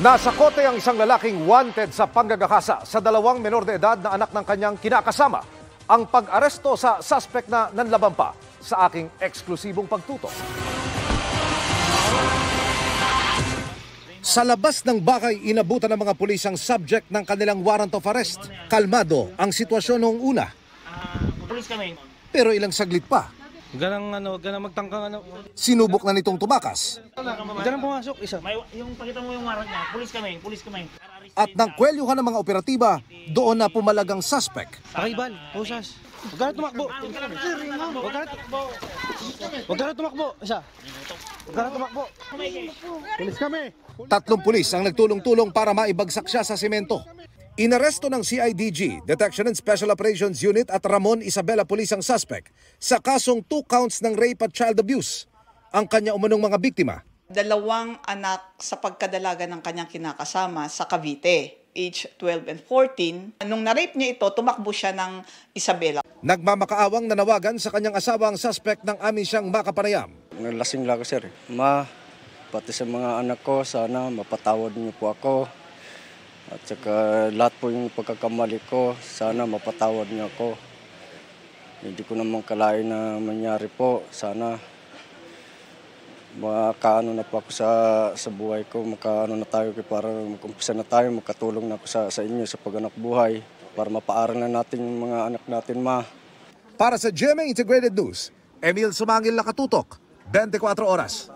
Nasa kote ang isang lalaking wanted sa panggagahasa sa dalawang menor de edad na anak ng kanyang kinakasama. Ang pag-aresto sa suspect na nanlaban pa sa aking eksklusibong pagtutok. Sa labas ng bahay, inabutan ng mga pulis ang subject ng kanilang warrant of arrest. Kalmado ang sitwasyon noong una. Pulis kami. Pero ilang saglit pa, Ganang magtangkang sinubok na nitong tumakas. Ganang pumasok isa. Yung pakita mo yung warrant niya. Pulis kami. At nang kwelyuhan ng mga operatiba, doon na pumalagang suspect. Pakibal, pusas. Huwag ka na tumakbo. Huwag ka na tumakbo. Isa. Huwag ka na tumakbo. Pulis kami. 3 pulis ang nagtulong-tulong para maibagsak siya sa semento. Inaresto ng CIDG, Detection and Special Operations Unit at Ramon Isabela Police ang suspect sa kasong 2 counts ng rape at child abuse. Ang kanya umanong mga biktima. 2 anak sa pagkadalaga ng kanyang kinakasama sa Cavite, age 12 and 14. Nung na-rape niya ito, tumakbo siya ng Isabela. Nagmamakaawang nanawagan sa kanyang asawa ang suspect ng amin siyang makapanayam. Nalasing lang ako, sir. Pati sa mga anak ko, sana mapatawad niyo po ako. At saka lahat po yung pagkakamali ko, sana mapatawad niyo ako. Hindi ko naman kalain na mangyari po. Sana makaano na po ako sa buhay ko. Makaano na tayo para mag-umpisa na tayo. Magkatulong na ako sa inyo sa pag-anak buhay. Para mapaaral na natin yung mga anak natin, ma. Para sa GMA Integrated News, Emil Sumangil nakatutok, 24 oras.